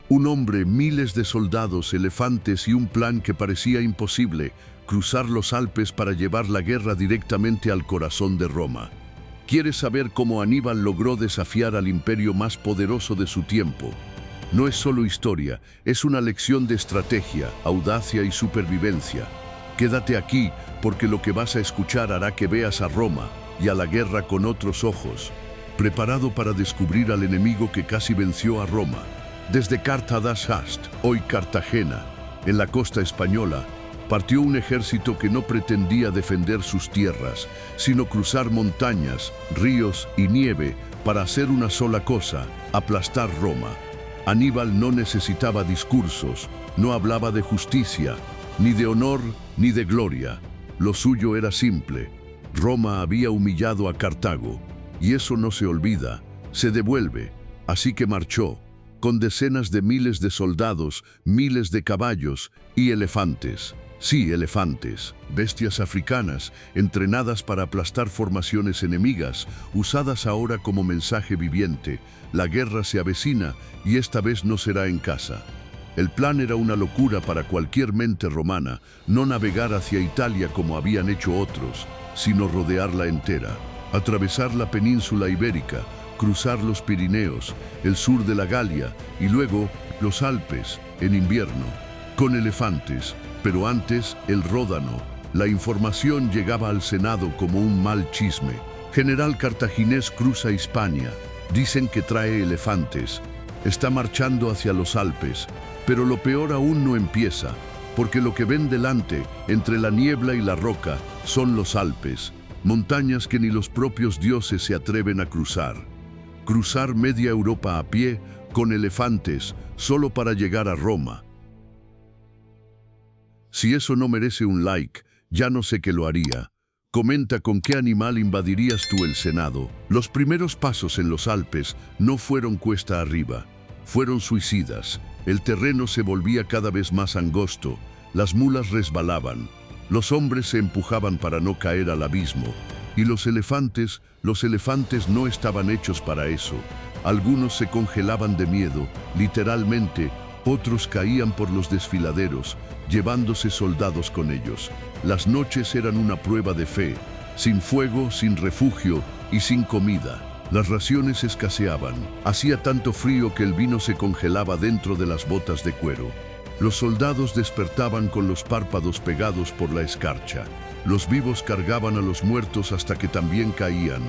Un hombre, miles de soldados, elefantes y un plan que parecía imposible, cruzar los Alpes para llevar la guerra directamente al corazón de Roma. ¿Quieres saber cómo Aníbal logró desafiar al imperio más poderoso de su tiempo? No es solo historia, es una lección de estrategia, audacia y supervivencia. Quédate aquí, porque lo que vas a escuchar hará que veas a Roma y a la guerra con otros ojos, preparado para descubrir al enemigo que casi venció a Roma. Desde Cartadashast, hoy Cartagena, en la costa española, partió un ejército que no pretendía defender sus tierras, sino cruzar montañas, ríos y nieve para hacer una sola cosa: aplastar Roma. Aníbal no necesitaba discursos, no hablaba de justicia, ni de honor, ni de gloria. Lo suyo era simple. Roma había humillado a Cartago, y eso no se olvida, se devuelve. Así que marchó, con decenas de miles de soldados, miles de caballos y elefantes. Sí, elefantes, bestias africanas, entrenadas para aplastar formaciones enemigas, usadas ahora como mensaje viviente. La guerra se avecina y esta vez no será en casa. El plan era una locura para cualquier mente romana, no navegar hacia Italia como habían hecho otros, sino rodearla entera, atravesar la península ibérica, cruzar los Pirineos, el sur de la Galia y luego los Alpes en invierno, con elefantes, pero antes el Ródano. La información llegaba al Senado como un mal chisme. General cartaginés cruza Hispania, dicen que trae elefantes, está marchando hacia los Alpes, pero lo peor aún no empieza, porque lo que ven delante, entre la niebla y la roca, son los Alpes, montañas que ni los propios dioses se atreven a cruzar. Cruzar media Europa a pie, con elefantes, solo para llegar a Roma. Si eso no merece un like, ya no sé qué lo haría. Comenta con qué animal invadirías tú el Senado. Los primeros pasos en los Alpes no fueron cuesta arriba, fueron suicidas. El terreno se volvía cada vez más angosto, las mulas resbalaban, los hombres se empujaban para no caer al abismo. Y los elefantes no estaban hechos para eso. Algunos se congelaban de miedo, literalmente, otros caían por los desfiladeros, llevándose soldados con ellos. Las noches eran una prueba de fe, sin fuego, sin refugio y sin comida. Las raciones escaseaban, hacía tanto frío que el vino se congelaba dentro de las botas de cuero. Los soldados despertaban con los párpados pegados por la escarcha. Los vivos cargaban a los muertos hasta que también caían.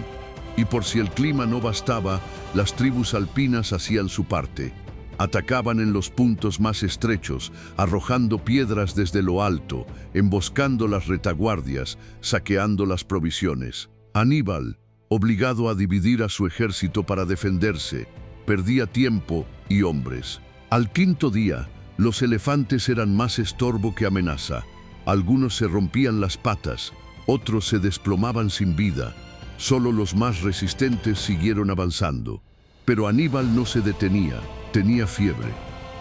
Y por si el clima no bastaba, las tribus alpinas hacían su parte. Atacaban en los puntos más estrechos, arrojando piedras desde lo alto, emboscando las retaguardias, saqueando las provisiones. Aníbal, obligado a dividir a su ejército para defenderse, perdía tiempo y hombres. Al quinto día, los elefantes eran más estorbo que amenaza. Algunos se rompían las patas, otros se desplomaban sin vida. Solo los más resistentes siguieron avanzando. Pero Aníbal no se detenía, tenía fiebre.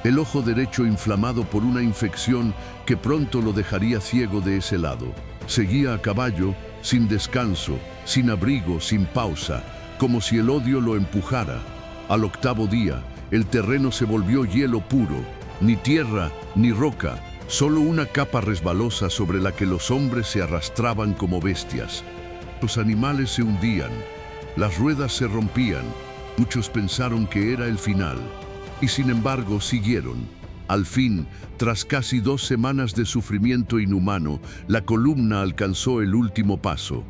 El ojo derecho inflamado por una infección que pronto lo dejaría ciego de ese lado. Seguía a caballo, sin descanso, sin abrigo, sin pausa, como si el odio lo empujara. Al octavo día, el terreno se volvió hielo puro, ni tierra ni roca, solo una capa resbalosa sobre la que los hombres se arrastraban como bestias. Los animales se hundían, las ruedas se rompían, muchos pensaron que era el final, y sin embargo siguieron. Al fin, tras casi 2 semanas de sufrimiento inhumano, la columna alcanzó el último paso.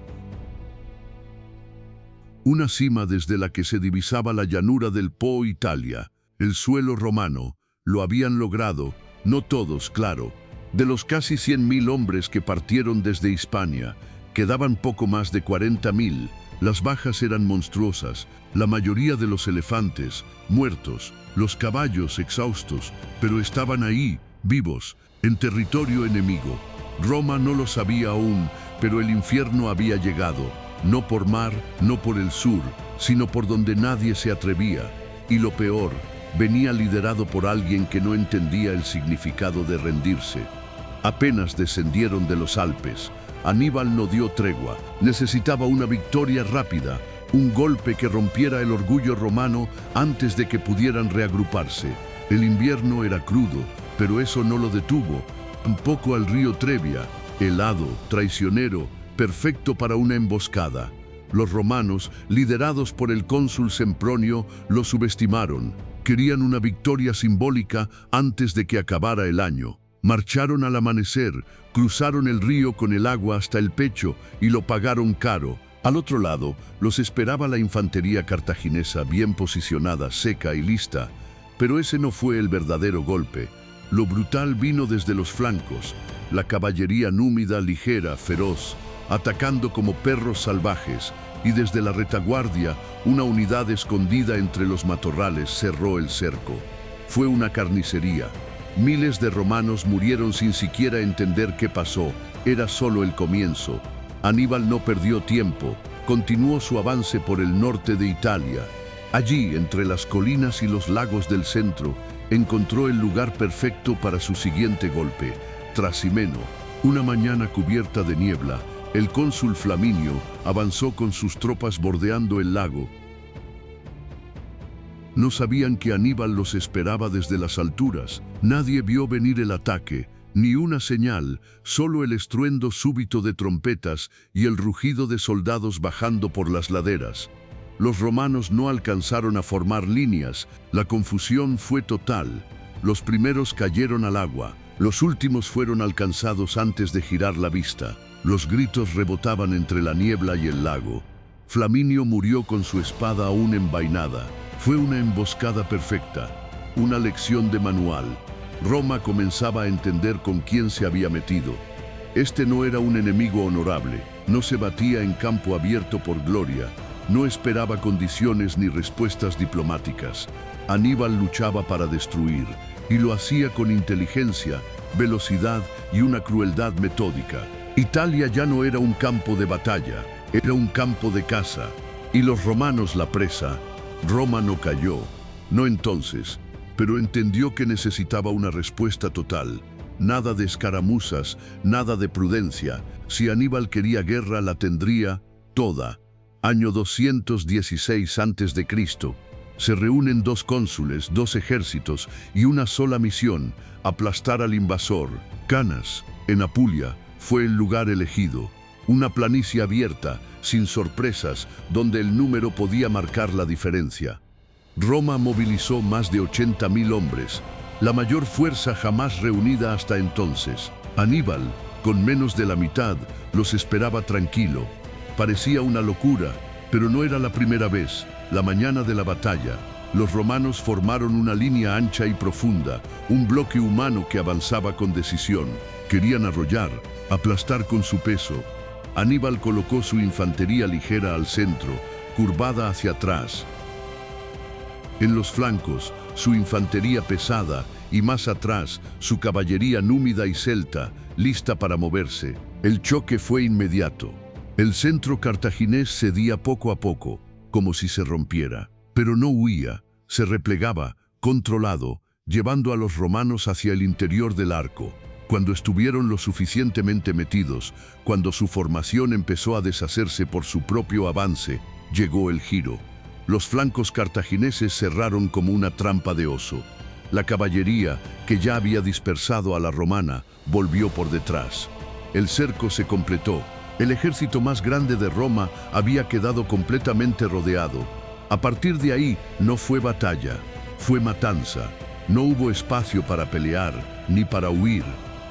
Una cima desde la que se divisaba la llanura del Po, Italia, el suelo romano. Lo habían logrado, no todos, claro. De los casi 100.000 hombres que partieron desde Hispania, quedaban poco más de 40.000. Las bajas eran monstruosas, la mayoría de los elefantes, muertos, los caballos exhaustos, pero estaban ahí, vivos, en territorio enemigo. Roma no lo sabía aún, pero el infierno había llegado, no por mar, no por el sur, sino por donde nadie se atrevía. Y lo peor, venía liderado por alguien que no entendía el significado de rendirse. Apenas descendieron de los Alpes, Aníbal no dio tregua. Necesitaba una victoria rápida, un golpe que rompiera el orgullo romano antes de que pudieran reagruparse. El invierno era crudo, pero eso no lo detuvo. Tampoco al río Trebia, helado, traicionero, perfecto para una emboscada. Los romanos, liderados por el cónsul Sempronio, lo subestimaron. Querían una victoria simbólica antes de que acabara el año. Marcharon al amanecer, cruzaron el río con el agua hasta el pecho y lo pagaron caro. Al otro lado, los esperaba la infantería cartaginesa bien posicionada, seca y lista. Pero ese no fue el verdadero golpe. Lo brutal vino desde los flancos. La caballería númida, ligera, feroz, atacando como perros salvajes, y desde la retaguardia, una unidad escondida entre los matorrales cerró el cerco. Fue una carnicería. Miles de romanos murieron sin siquiera entender qué pasó. Era solo el comienzo. Aníbal no perdió tiempo. Continuó su avance por el norte de Italia. Allí, entre las colinas y los lagos del centro, encontró el lugar perfecto para su siguiente golpe. Trasimeno, una mañana cubierta de niebla, el cónsul Flaminio avanzó con sus tropas bordeando el lago. No sabían que Aníbal los esperaba desde las alturas. Nadie vio venir el ataque, ni una señal, solo el estruendo súbito de trompetas y el rugido de soldados bajando por las laderas. Los romanos no alcanzaron a formar líneas. La confusión fue total. Los primeros cayeron al agua. Los últimos fueron alcanzados antes de girar la vista. Los gritos rebotaban entre la niebla y el lago. Flaminio murió con su espada aún envainada. Fue una emboscada perfecta, una lección de manual. Roma comenzaba a entender con quién se había metido. Este no era un enemigo honorable, no se batía en campo abierto por gloria, no esperaba condiciones ni respuestas diplomáticas. Aníbal luchaba para destruir, y lo hacía con inteligencia, velocidad y una crueldad metódica. Italia ya no era un campo de batalla, era un campo de caza, y los romanos la presa. Roma no cayó, no entonces, pero entendió que necesitaba una respuesta total. Nada de escaramuzas, nada de prudencia. Si Aníbal quería guerra, la tendría toda. Año 216 a.C. Se reúnen 2 cónsules, 2 ejércitos y una sola misión: aplastar al invasor. Canas, en Apulia, fue el lugar elegido. Una planicie abierta, sin sorpresas, donde el número podía marcar la diferencia. Roma movilizó más de 80.000 hombres, la mayor fuerza jamás reunida hasta entonces. Aníbal, con menos de la mitad, los esperaba tranquilo. Parecía una locura, pero no era la primera vez. La mañana de la batalla, los romanos formaron una línea ancha y profunda, un bloque humano que avanzaba con decisión. Querían arrollar, aplastar con su peso. Aníbal colocó su infantería ligera al centro, curvada hacia atrás. En los flancos, su infantería pesada, y más atrás, su caballería númida y celta, lista para moverse. El choque fue inmediato. El centro cartaginés cedía poco a poco, como si se rompiera. Pero no huía, se replegaba, controlado, llevando a los romanos hacia el interior del arco. Cuando estuvieron lo suficientemente metidos, cuando su formación empezó a deshacerse por su propio avance, llegó el giro. Los flancos cartagineses cerraron como una trampa de oso. La caballería, que ya había dispersado a la romana, volvió por detrás. El cerco se completó. El ejército más grande de Roma había quedado completamente rodeado. A partir de ahí, no fue batalla, fue matanza. No hubo espacio para pelear, ni para huir.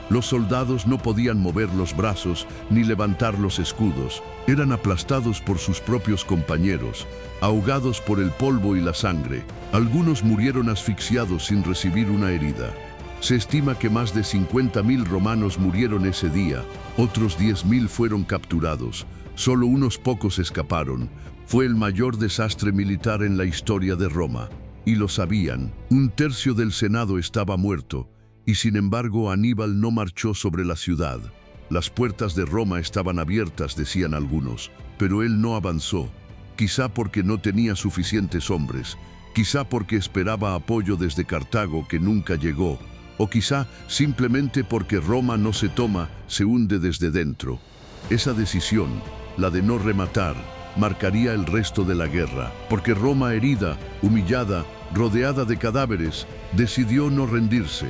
Los soldados no podían mover los brazos ni levantar los escudos. Eran aplastados por sus propios compañeros, ahogados por el polvo y la sangre. Algunos murieron asfixiados sin recibir una herida. Se estima que más de 50.000 romanos murieron ese día. Otros 10.000 fueron capturados. Solo unos pocos escaparon. Fue el mayor desastre militar en la historia de Roma. Y lo sabían. 1/3 del Senado estaba muerto. Y sin embargo Aníbal no marchó sobre la ciudad. Las puertas de Roma estaban abiertas, decían algunos, pero él no avanzó. Quizá porque no tenía suficientes hombres, quizá porque esperaba apoyo desde Cartago que nunca llegó, o quizá simplemente porque Roma no se toma, se hunde desde dentro. Esa decisión, la de no rematar, marcaría el resto de la guerra, porque Roma herida, humillada, rodeada de cadáveres, decidió no rendirse.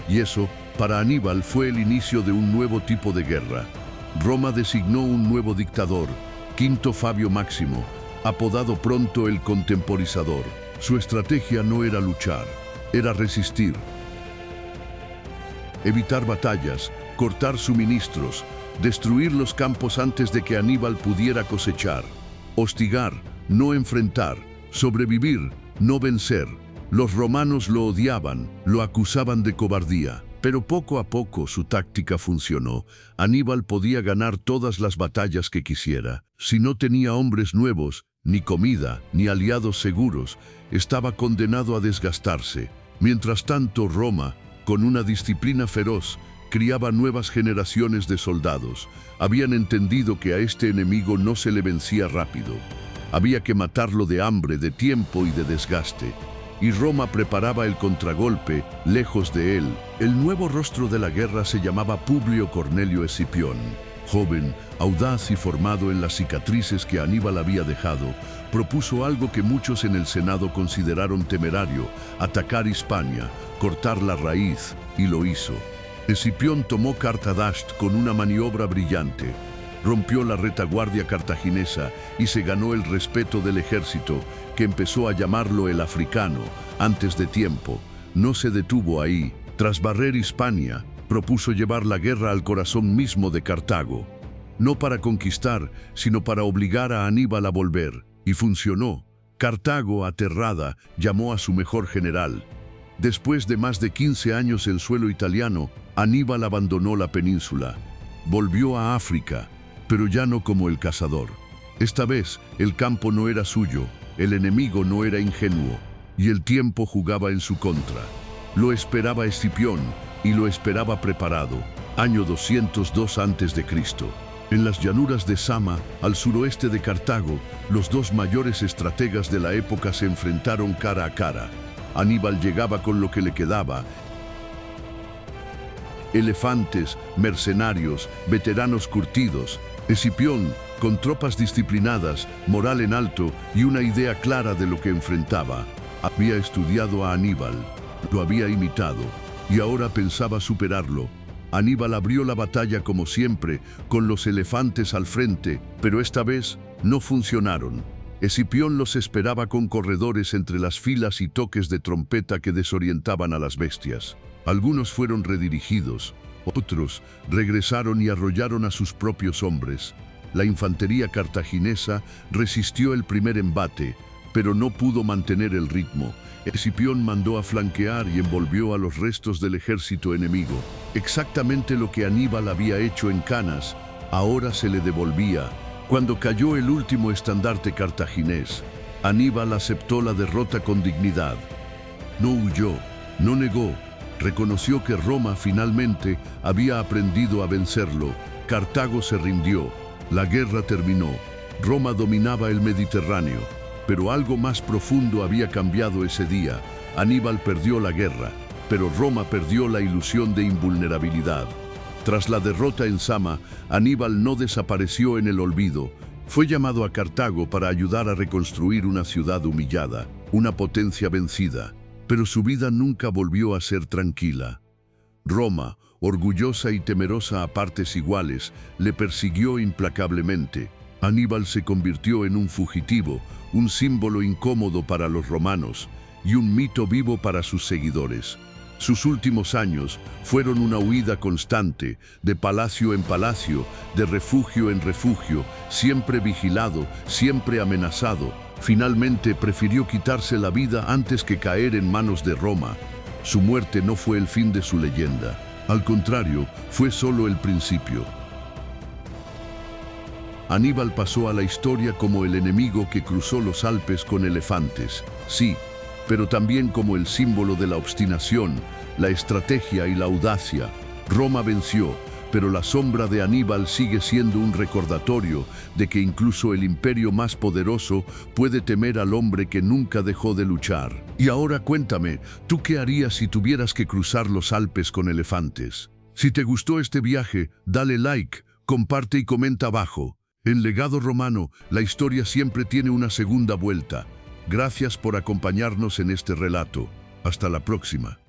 Y eso, para Aníbal, fue el inicio de un nuevo tipo de guerra. Roma designó un nuevo dictador, Quinto Fabio Máximo, apodado pronto el Contemporizador. Su estrategia no era luchar, era resistir. Evitar batallas, cortar suministros, destruir los campos antes de que Aníbal pudiera cosechar. Hostigar, no enfrentar. Sobrevivir, no vencer. Los romanos lo odiaban, lo acusaban de cobardía. Pero poco a poco su táctica funcionó. Aníbal podía ganar todas las batallas que quisiera. Si no tenía hombres nuevos, ni comida, ni aliados seguros, estaba condenado a desgastarse. Mientras tanto, Roma, con una disciplina feroz, criaba nuevas generaciones de soldados. Habían entendido que a este enemigo no se le vencía rápido. Había que matarlo de hambre, de tiempo y de desgaste. Y Roma preparaba el contragolpe, lejos de él. El nuevo rostro de la guerra se llamaba Publio Cornelio Escipión. Joven, audaz y formado en las cicatrices que Aníbal había dejado, propuso algo que muchos en el Senado consideraron temerario: atacar Hispania, cortar la raíz, y lo hizo. Escipión tomó Cartadash con una maniobra brillante. Rompió la retaguardia cartaginesa y se ganó el respeto del ejército, que empezó a llamarlo el africano, antes de tiempo. No se detuvo ahí. Tras barrer Hispania, propuso llevar la guerra al corazón mismo de Cartago. No para conquistar, sino para obligar a Aníbal a volver. Y funcionó. Cartago, aterrada, llamó a su mejor general. Después de más de 15 años en suelo italiano, Aníbal abandonó la península. Volvió a África, pero ya no como el cazador. Esta vez, el campo no era suyo, el enemigo no era ingenuo, y el tiempo jugaba en su contra. Lo esperaba Escipión, y lo esperaba preparado, año 202 a.C. En las llanuras de Sama, al suroeste de Cartago, los dos mayores estrategas de la época se enfrentaron cara a cara. Aníbal llegaba con lo que le quedaba: elefantes, mercenarios, veteranos curtidos. Escipión, con tropas disciplinadas, moral en alto y una idea clara de lo que enfrentaba. Había estudiado a Aníbal, lo había imitado y ahora pensaba superarlo. Aníbal abrió la batalla como siempre, con los elefantes al frente, pero esta vez no funcionaron. Escipión los esperaba con corredores entre las filas y toques de trompeta que desorientaban a las bestias. Algunos fueron redirigidos, otros regresaron y arrollaron a sus propios hombres. La infantería cartaginesa resistió el primer embate, pero no pudo mantener el ritmo. Escipión mandó a flanquear y envolvió a los restos del ejército enemigo. Exactamente lo que Aníbal había hecho en Canas, ahora se le devolvía. Cuando cayó el último estandarte cartaginés, Aníbal aceptó la derrota con dignidad. No huyó, no negó. Reconoció que Roma finalmente había aprendido a vencerlo. Cartago se rindió. La guerra terminó. Roma dominaba el Mediterráneo. Pero algo más profundo había cambiado ese día. Aníbal perdió la guerra, pero Roma perdió la ilusión de invulnerabilidad. Tras la derrota en Sama, Aníbal no desapareció en el olvido. Fue llamado a Cartago para ayudar a reconstruir una ciudad humillada, una potencia vencida. Pero su vida nunca volvió a ser tranquila. Roma, orgullosa y temerosa a partes iguales, le persiguió implacablemente. Aníbal se convirtió en un fugitivo, un símbolo incómodo para los romanos y un mito vivo para sus seguidores. Sus últimos años fueron una huida constante, de palacio en palacio, de refugio en refugio, siempre vigilado, siempre amenazado. Finalmente prefirió quitarse la vida antes que caer en manos de Roma. Su muerte no fue el fin de su leyenda. Al contrario, fue solo el principio. Aníbal pasó a la historia como el enemigo que cruzó los Alpes con elefantes, sí, pero también como el símbolo de la obstinación, la estrategia y la audacia. Roma venció, pero la sombra de Aníbal sigue siendo un recordatorio de que incluso el imperio más poderoso puede temer al hombre que nunca dejó de luchar. Y ahora cuéntame, ¿tú qué harías si tuvieras que cruzar los Alpes con elefantes? Si te gustó este viaje, dale like, comparte y comenta abajo. En Legado Romano, la historia siempre tiene una segunda vuelta. Gracias por acompañarnos en este relato. Hasta la próxima.